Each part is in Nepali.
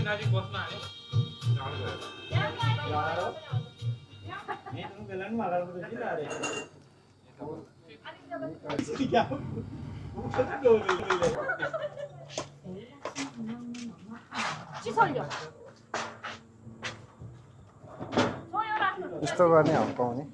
नजिक बस्न आयो यस्तो गर्ने हो पाउने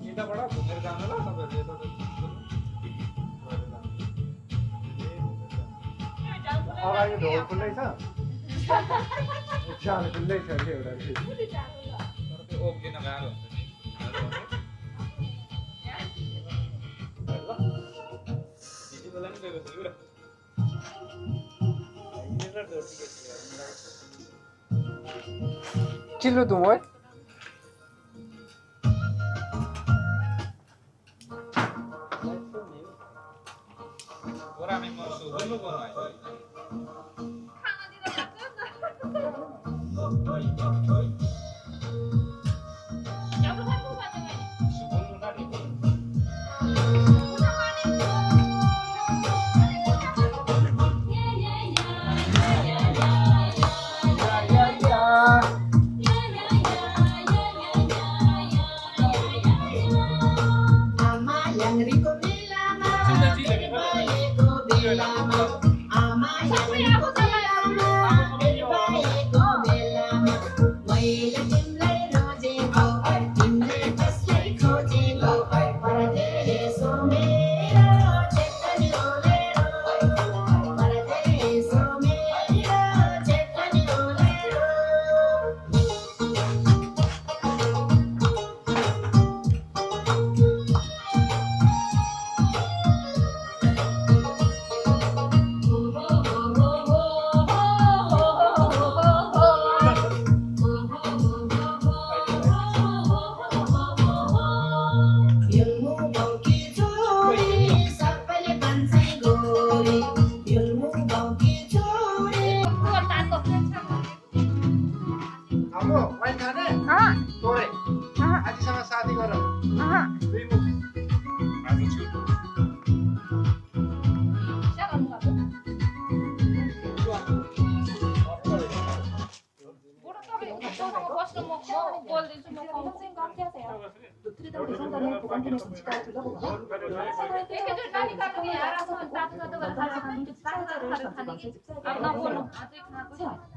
यताबाट घुमेर जानु ल तपाईहरु अगाडि ढोल खुल्लै छ चाल खुल्लै छ के एउटा तर त्यो ओब्लिन गाह्रो हुन्छ नि बेला नि गएको थियो चिल्लो तुम है Ora mi posso, quello con mai.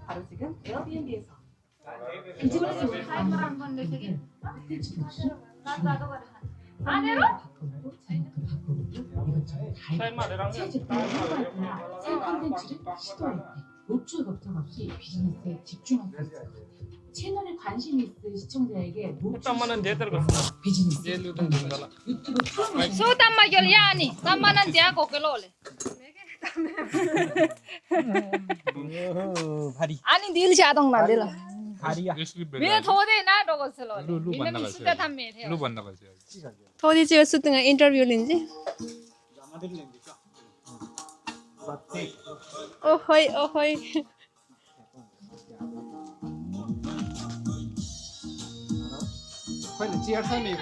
바로 지금 에어비앤비에서 이 집을 타이머랑 건데 되게 아내로? 새 콘텐츠를 시도할 때 노출 걱정 없이 비즈니스에 집중할 수 있을 것 같아요. 채널에 관심 있는 시청자에게 노출 비즈니스 유튜브 프로모션 소담마 결야니 담마는 대하고 그러래 아니 딜시 아동 나딜라 왜 더대 나 로고슬로 민나 수다 담메 해 लु भन्न खोज्यो थोड़ी सी सुत्तुङ इन्टरभ्यू लिन्छ ओहोइ ओहोइ खोइ चियर छ नि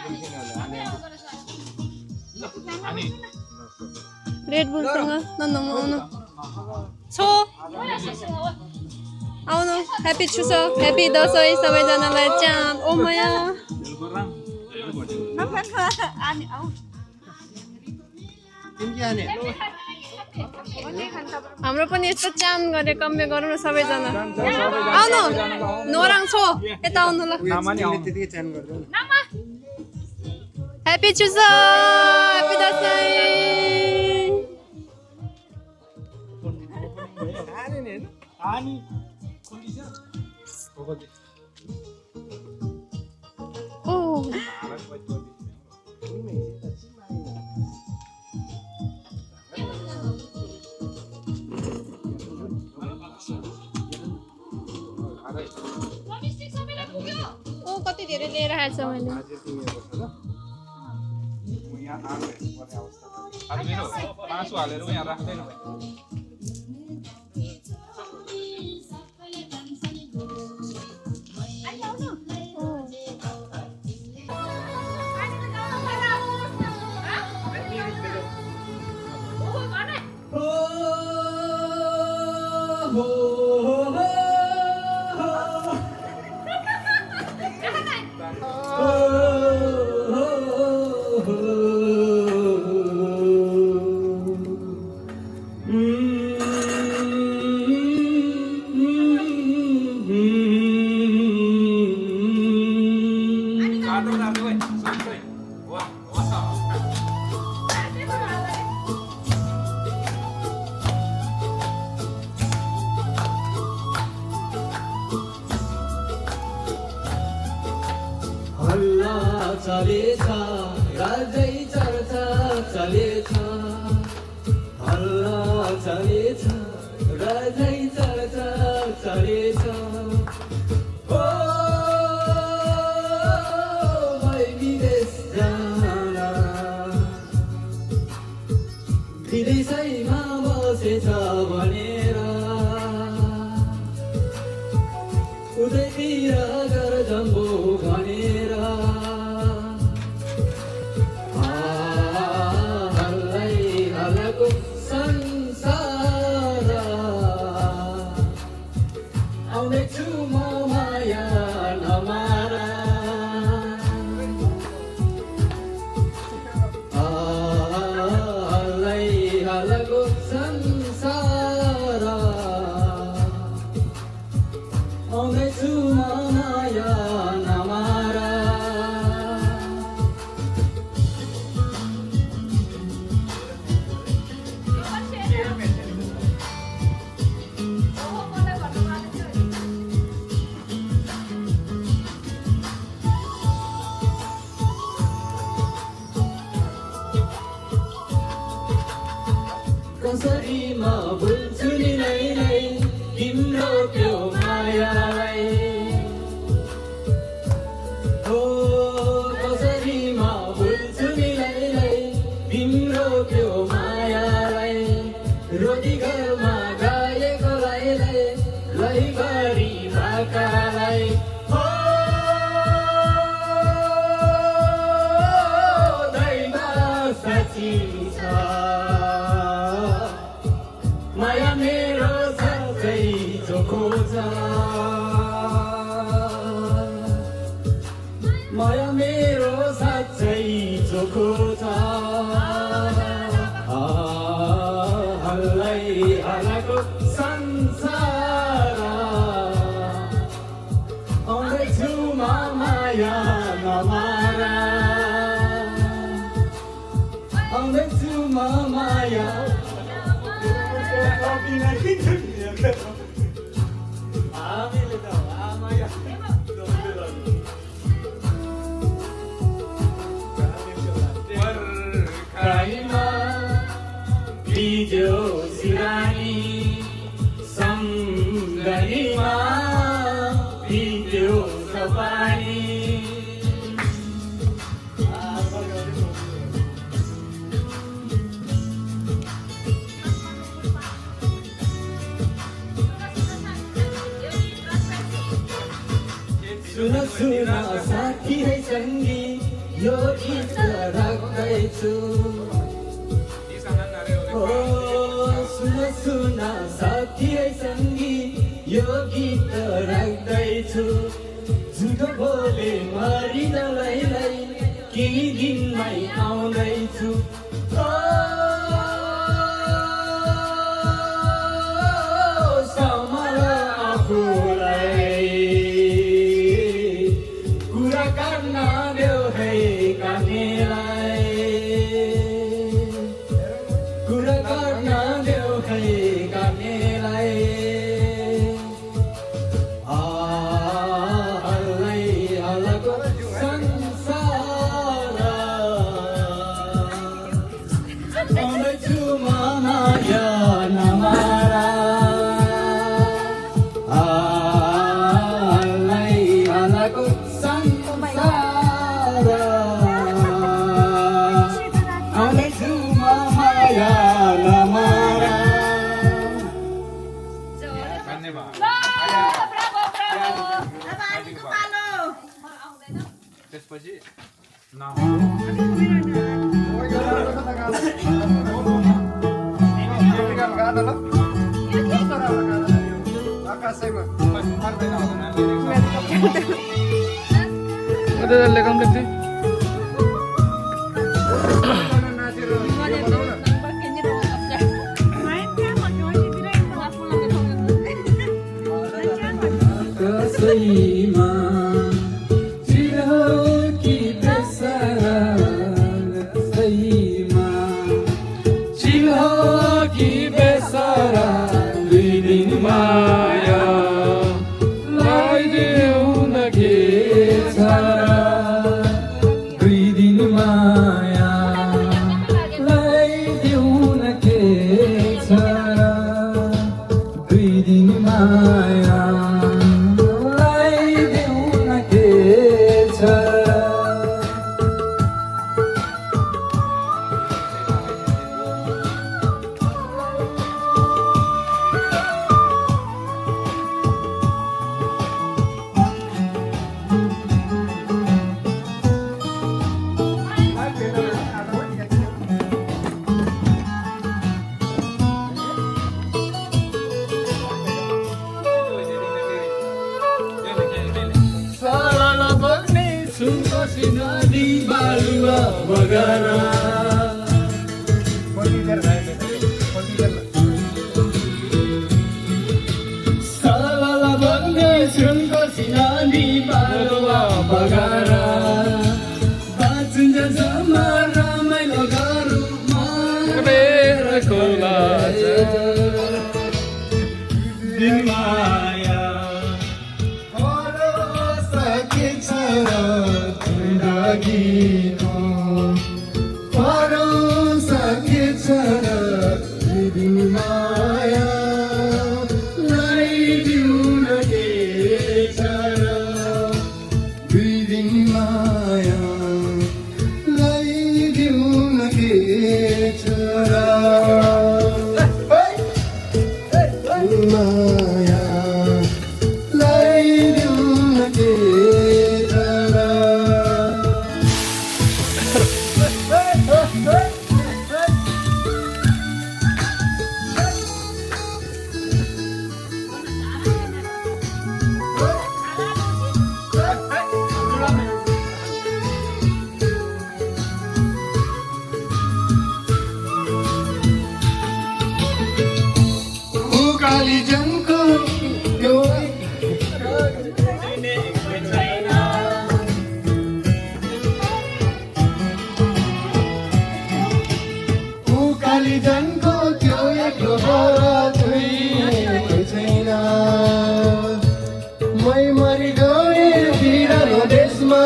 अनि रेडबुलसँग ननम आउनु छो आउनु ह्यापी 추석 ह्यापी दसैँ सबैजनालाई चाँद ओमाया हाम्रो पनि यस्तो चाम गरे कम्मे गरौँ न सबैजना आउनु नोराङ छो यता आउनु ल ह्यापी 추석 ह्यापी दसैँ 오 कति धेरै लिएर आएछ मैले आज तिमीहरूको छ ल म यहाँ आएको पर्ने अवस्था छ आज मेरो मासु हालेर यहाँ राख्दैन हल्ला चलेछ राजै चर्चा चलेछ हल्ला चलेछ राजै चर्चा चलेछ ओ भाइ विदेश जान विदेशैमा बसेछ भनेर उतैतिर घर जम्बो भनेर हल्लै हल्लाको संसार आउँदैछु म माया नमारा हल्लै हल्लाको संसार आउँदैछु म माया नमारा कसरी म भुल्छु नि नै तिम्रो त्यो मायालाई हो कसरी म भुल्छु नि तिम्रो त्यो मायालाई रोटी घरमा गाएको लैभरि भाकालाई हो दैव साँची छ माया मेरो साँच्चै चोखो छ माया मेरो साँच्चै चोखो छ हल्लै हल्लाको संसार आउँदैछु म माया नमारा आउँदैछु म माया बिजो सिरानी सम्झनीमा बित्यो सपानी सुन सुन साथी है सङ्गी यो गीत राख्दैछु सुन सुन साथी है सङ्गी यो गीत राख्दैछु झुटो बोले मरिदलाई केही दिनमै आउँदैछु सम्हाल आफूलाई कुरा गर्न देऊ है कानेलाई कुरा गर्न देऊ है कानेलाई हल्लै हल्लाको संसार आउँदैछु म माया नमारा हल्लै हल्लाको संसार त्यसपछि कसैमा चिरो कि बेसरा कसैमा चिरो कि बेसरा दुई दिन माया लगाइदेऊ न के छ दुई दिन माया लगाइदेऊ न के छ दुई दिन माया नदी बालुवा बगारा साला बन्ने सुनको सिनानी बालुवा बगारा बाँचिन्छ जम्मा रमाइलो गरौँ मेरो खोला दिन माया सकेछ सकेछ दिन माया लगाइदिउ न के छ दुई दिन माया लगाइदिउ न के छ माया लगाइदिउ न के कालीजनको यो कालीजनको त्यो एक्लो छैन मै मरि गए बिरालो देशमा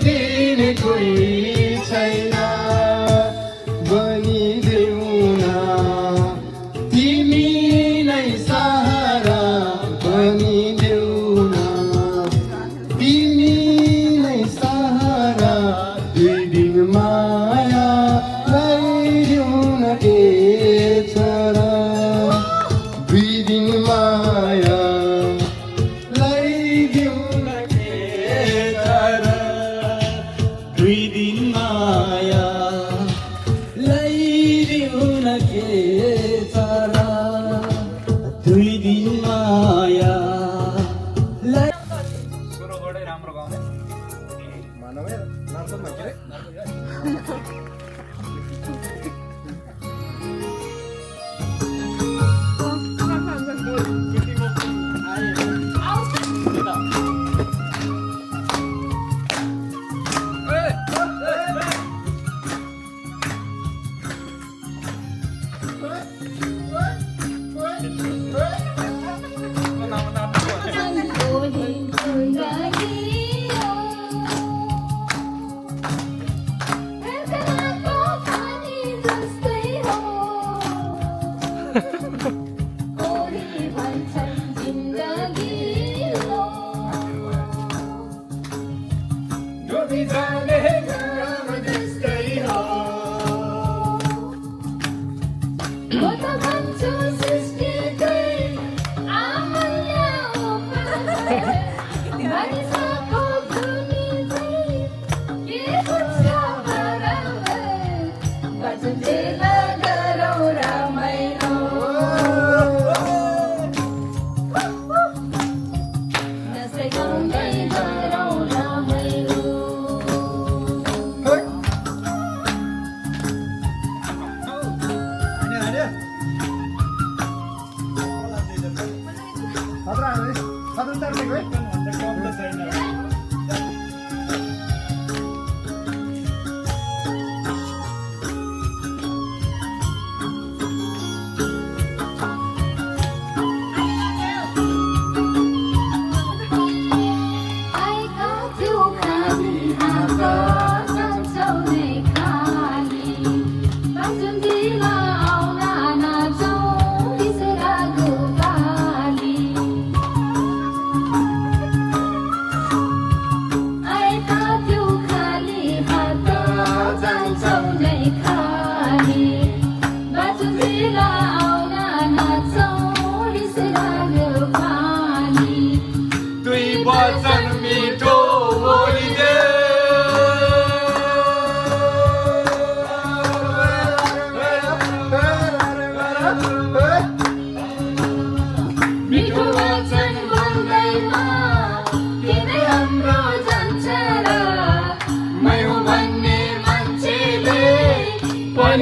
दिने कोही छैन बनिदेऊ न तिमी नै सहारा बनिदेऊ न तिमी नै सहारा दुई दिन माया लगाइदेऊ न के छ दुई दिन माया लगाइदेऊ न के छ दुई दिन माया लगाइदेऊ न के छ दुई दिन माया सुरुबाटै राम्रो गाउने मानवै नाच्छ मान्छे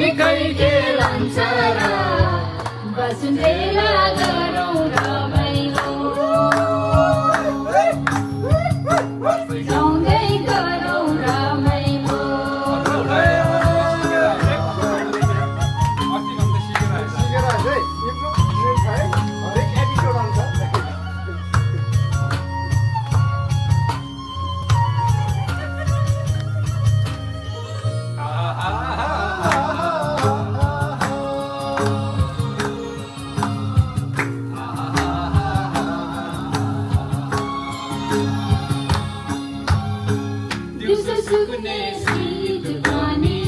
निकै के लान्छ र बसुन्जेला गरौँ रमाइलो गाउँदै गरौँ रमाइलो सिकेर है इम्प्रुभमेन्ट छ है हरेक एपिसोड आउँछ दिउँसो सुक्ने शीत पनि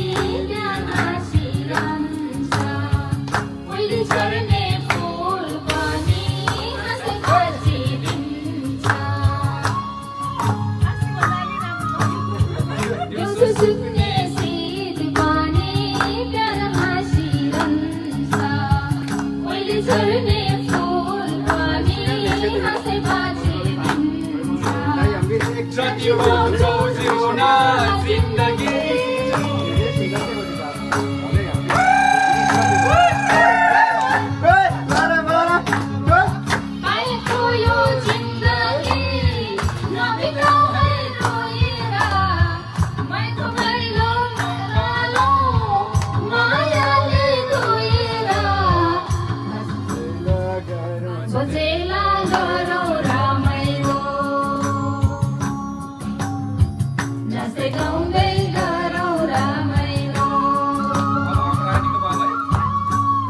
बिहान हाँसिरहन्छ पहिले झर्ने फुल पनि हाँसै हाँसिदिन्छ दिउँसो सुक्ने शीत पनि बिहान हाँसिरहन्छ पहिले झर्ने फुल पनि हाँसै हाँसिदिन्छ जति पाउँछौ जिउन जिन्दगी पाएको यो जिन्दगी नबिताऊ है रोएर माइको भैलो मरालो मायाले धोएर बजेला गरौँ रमाइलो नाच्दै गाउँदै गरौँ रमाइलो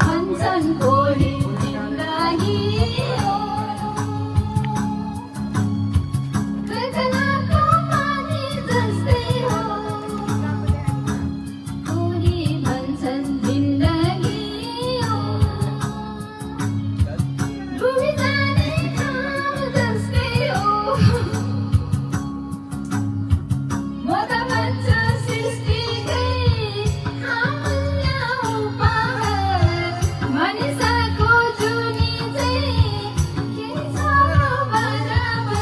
भन्छन् भोलि जिन्दगी हो कल्पनाको पानी जस्तै हो कोही भन्छन् जिन्दगी हो डुबी जाने नाम जस्तै हो म त भन्छु सृष्टिकै अमूल्य उपहार मानिसको जुनी चाहिँ के छ बराबर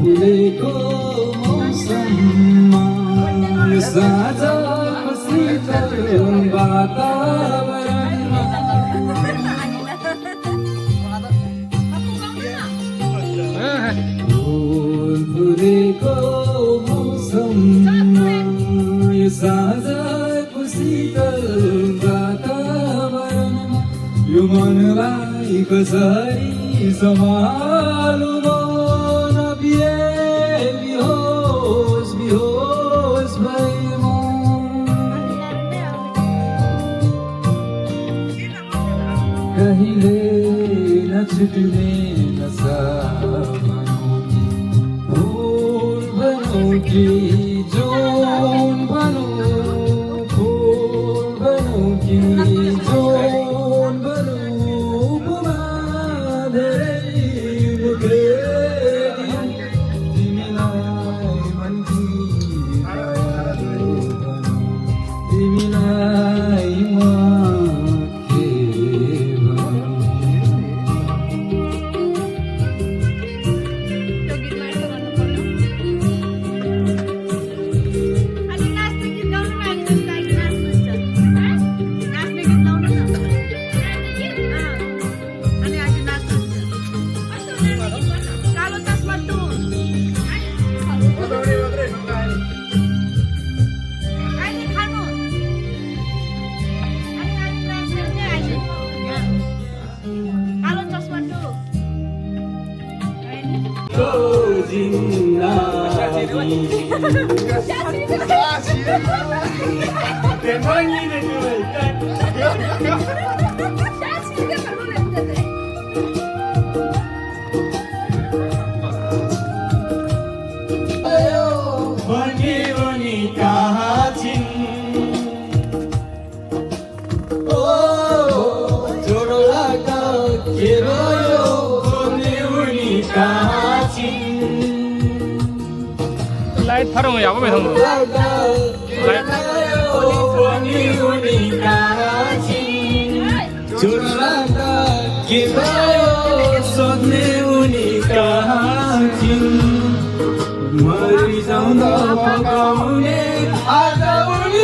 फुलेको मौसममा यो साँझको शीतल वातावरणमा फुलेको मौसममा यो साँझको शीतल वातावरणमा यो मनलाई कसरी सम्हालु बिहोस भए म कहिले नछुट्ने नसा भनौँ कि फुल भनौँ कि जोन भनौँ फुल भनौँ कि जोन भनौँ पुमा धेरै मुखेली तिमीलाई मनकी मायालु भनौँ तिमीलाई म के भनौँ 대망이네 लाइट फारम या में थांगो लाइट मरी जाउँदा भगाउने आज उनी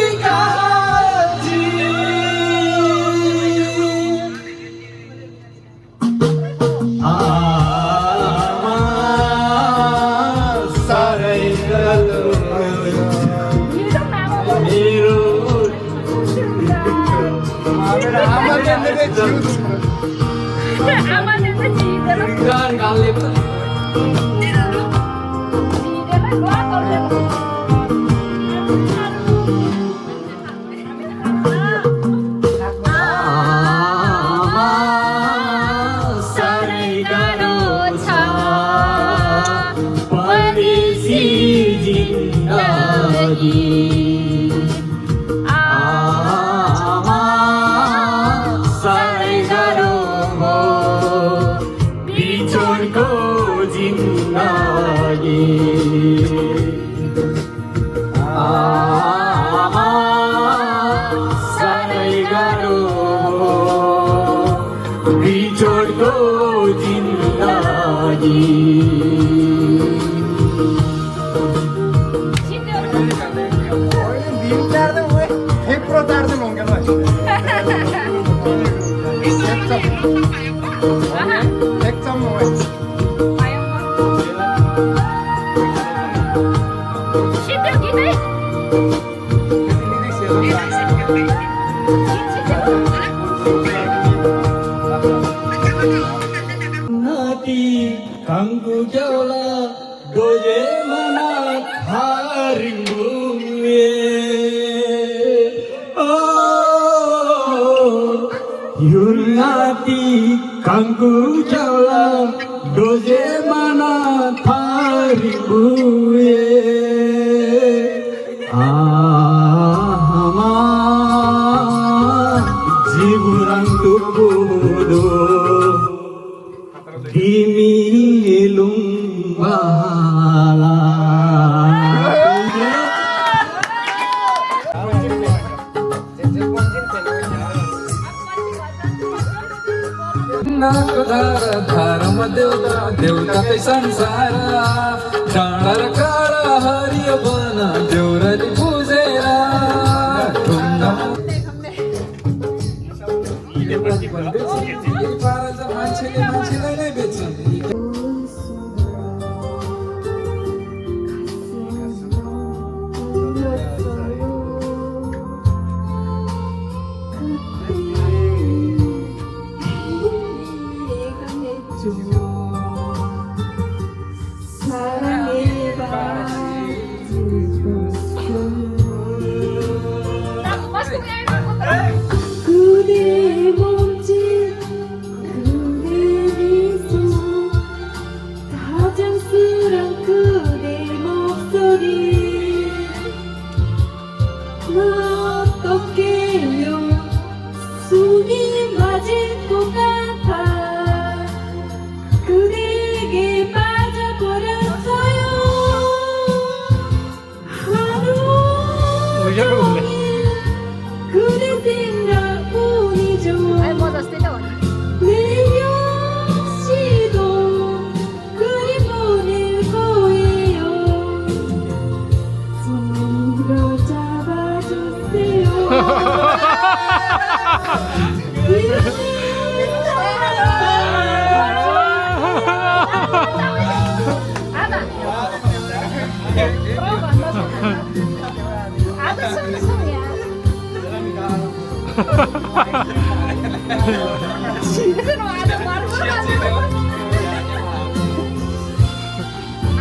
Kangku jalan doje mana thari buye ama jiburang tukudo dimilung bala धर्म देवता देवता ते संसार डाँडा काळा हरिय बन देउराली बुझेरा मान्छेले मान्छेलाई नै बेच्छ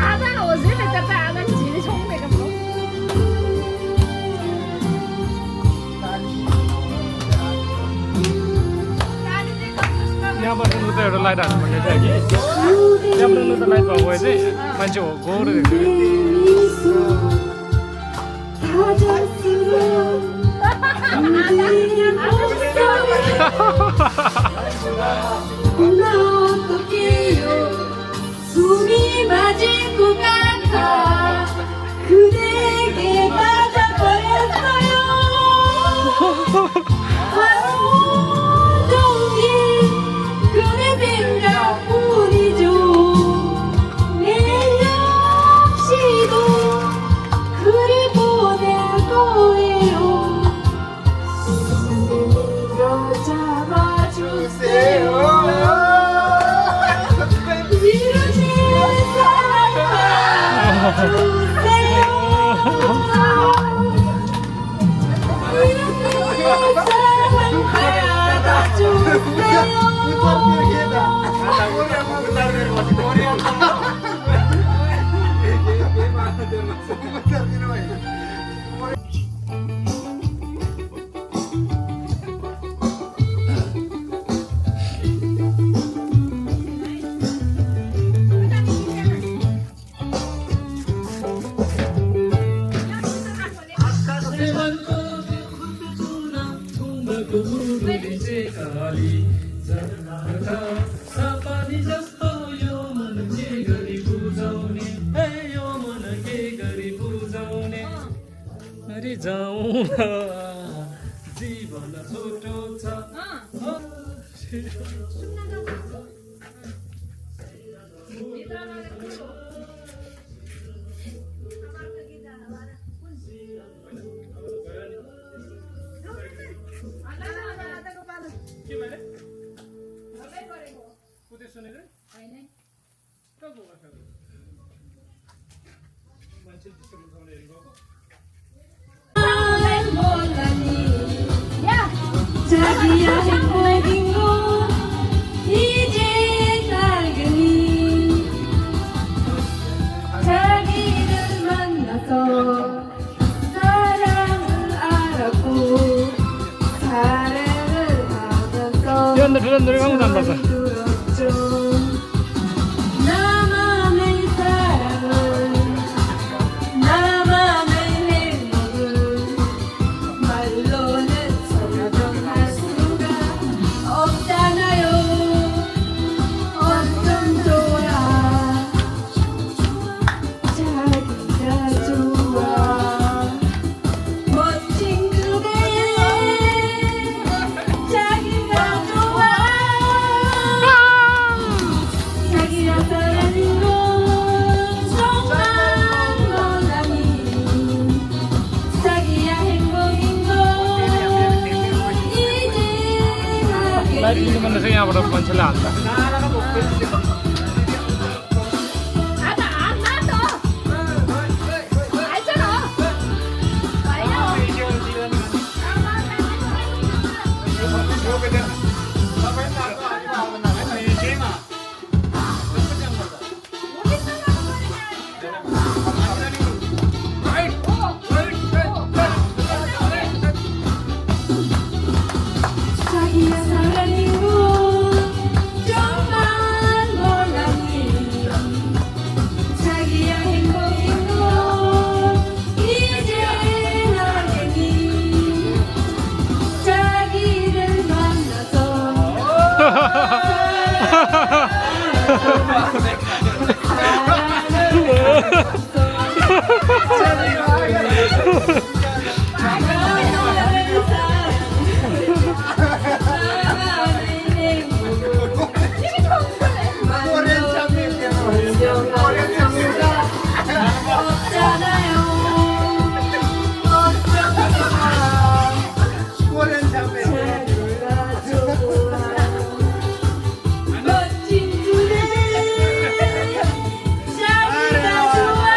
आधा हो ल्याम्नु त एउटा लाइट हाल्नु पर्ने थियो कि ल्याम्नु त लाइट भएको भए चाहिँ मान्छे हो गौर 숨이 맞을 것 같아 그대에게 빠져버렸어요 온종일 그대 생각뿐이죠 내일 역시도 그를 보낼 거예요 손들어 잡아주세요 जीवन छोटो छ 자기야 행복인 건 이제 당연히 자기를 만나서 사랑을 알았고 사랑을 하면서 들었죠 나만의 사랑은 나만의 행복은 말로는 설명할 수가 없잖아요 어쩜 좋아 자기가 좋아 멋진 그대의 자기가 좋아 자기가 사랑인 건 정말 몰라니 자기야 행복인 건 이제 लाइट लिनु पर्ने छ यहाँबाट मान्छेले हाल्दा 자기야 사랑인 건 정말 몰라니 자기야 행복인 건 이제 알겠니 자기를 멋진 그대 자기가 좋아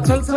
चल्छ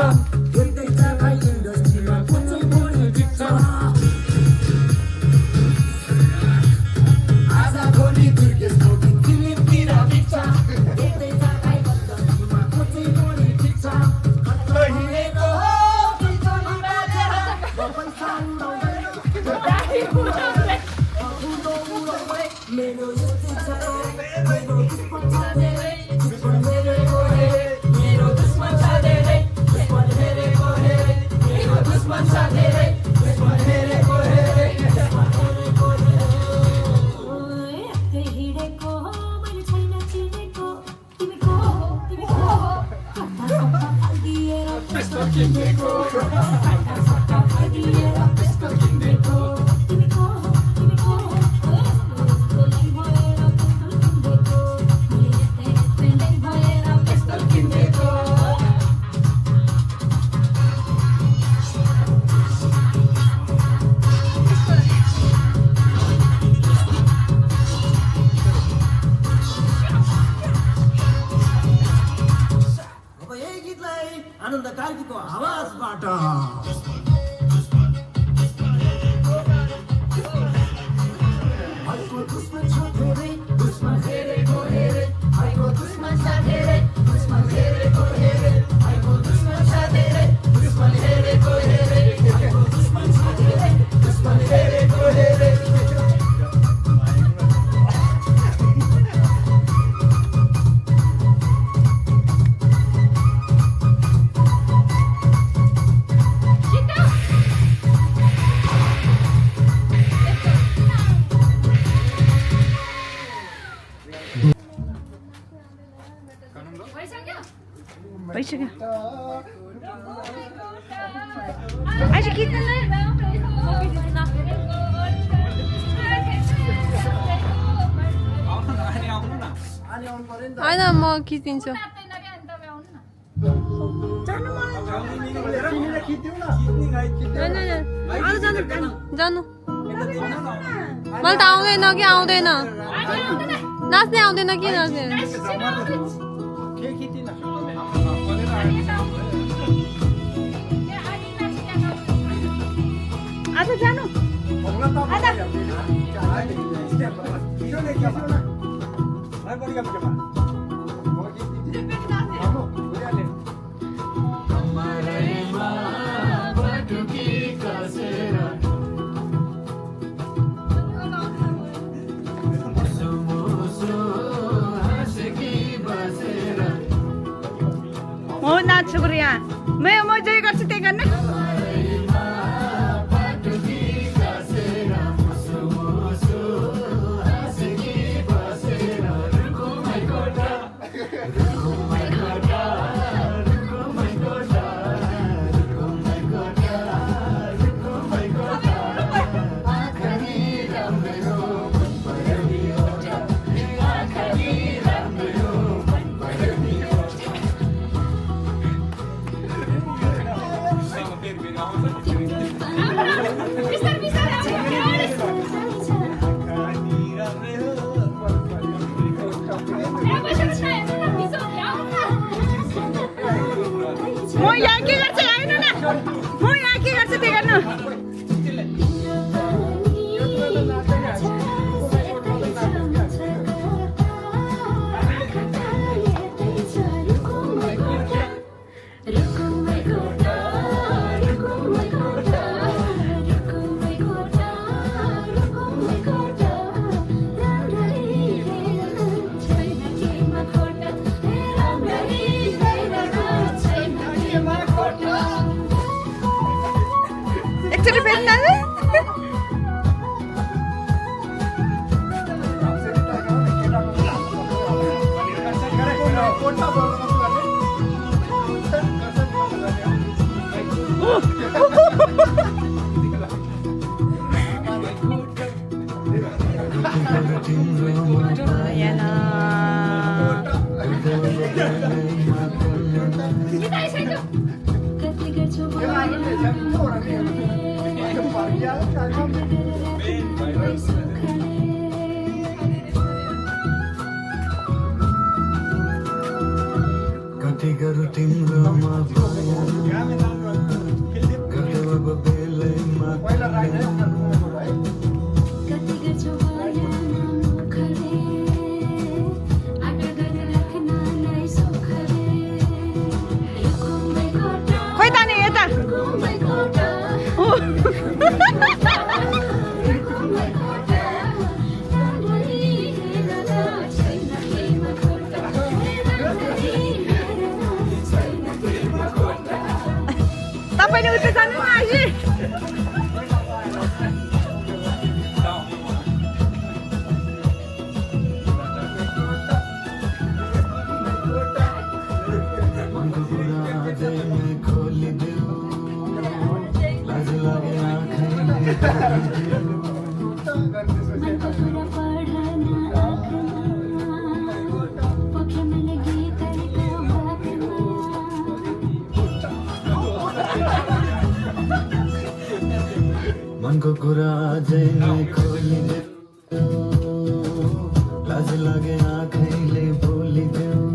अब यही गीतलाई आनन्द कार्कीको आवाजबाट भइसक्यो आज किन होइन म खिचिदिन्छु जानु मलाई त आउँदैन कि आउँदैन नाच्ने आउँदैन कि नाच्ने आज जानु म नाच्छु यहाँ म जे गर्छु त्यही गर्न म यहाँ के गर्छ आएन न म यहाँ के गर्छ त्यही गर्न एकचोटि फेरि कति गरौँ तिम्रोमा गरौँ बेलैमा खोइ त नि यता मनको कुरा जैले खोलिदेऊ लाज लागे आँखैले बोलिदेऊ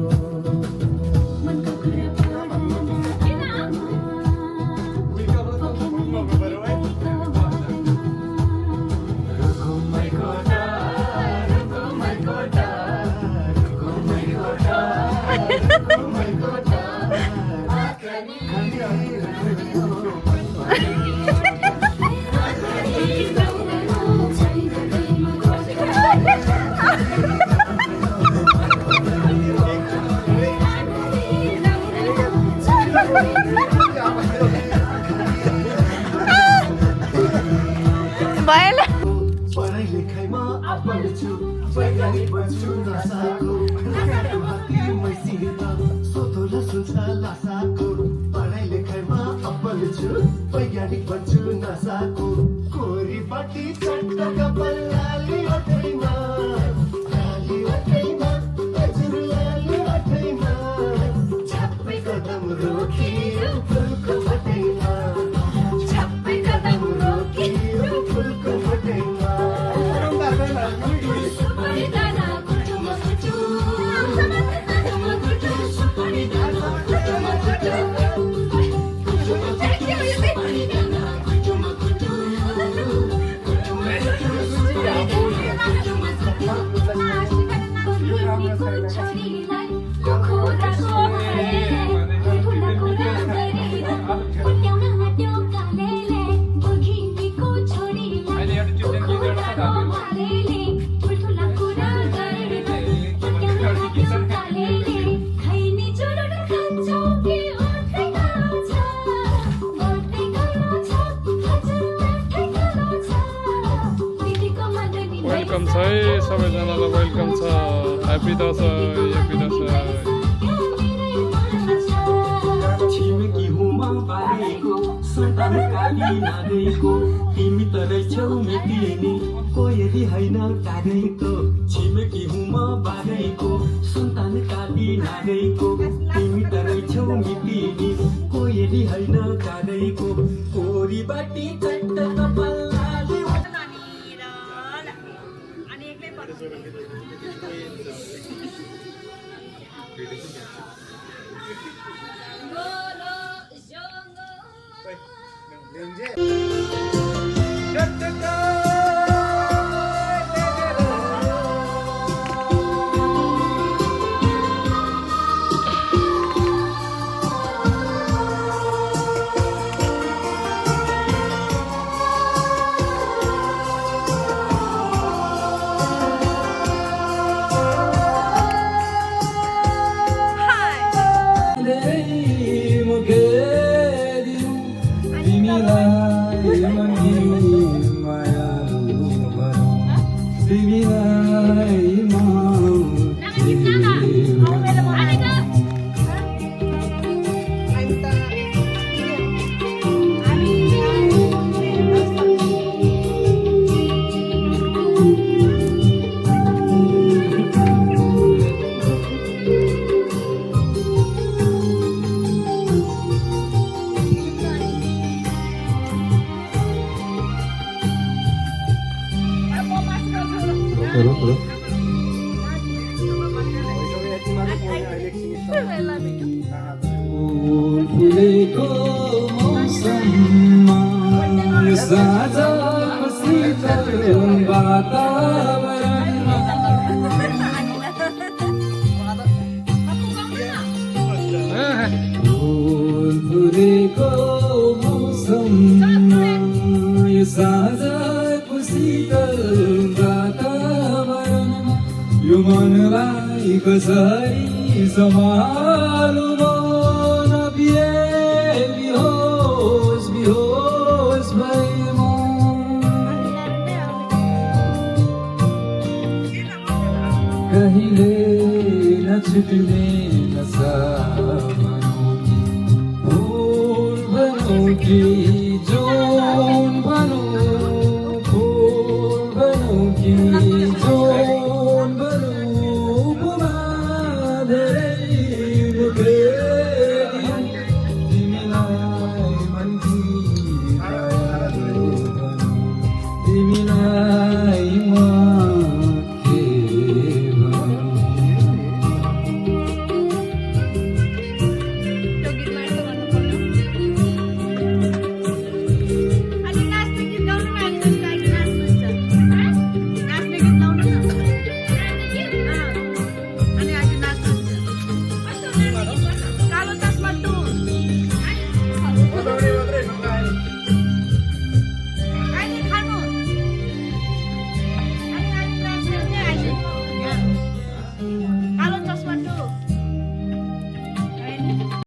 भएन पढाइ लेखाइमा अब्बल छु वैज्ञानिक बन्छु नासाको मैसित सोधोला सुल्छ लासाको पढाइ लेखाइमा अब्बल छु वैज्ञानिक बन्छु नासाको कोरी बाटी चट्ट कपाल लाली ओठैमा हजुर लाली ओठैमा छप्पै कदम रोकियो फुलको बटैमा छप्पै कदम रोकियो फुलको बटैमा वेलकम छ है सबैजनालाई वेलकम छ ह्याप्पी दसैँ ह्याप्पी दसैँ छिमेकी हुमा बारेको सन्तान काली नागेको तिमी त रहेछौ मेटिनी कोही होइन टाढेको छिमेकी हुमा बारेको सन्तान काली नागेको तिमी त रहेछौ मेटिनी कोही होइन टाढेको कोरी बाटी चट्ट कपाल लाली फुलेको मौसममा साँझको शीतल वातावरणमा फुलेको मौसममा यो साँझको शीतल वातावरणमा यो मनलाई कसरी सम्हालौँ Bihosh, bihosh कहिले नछुट्ने नसा बनौँ कि फुल बनौँ कि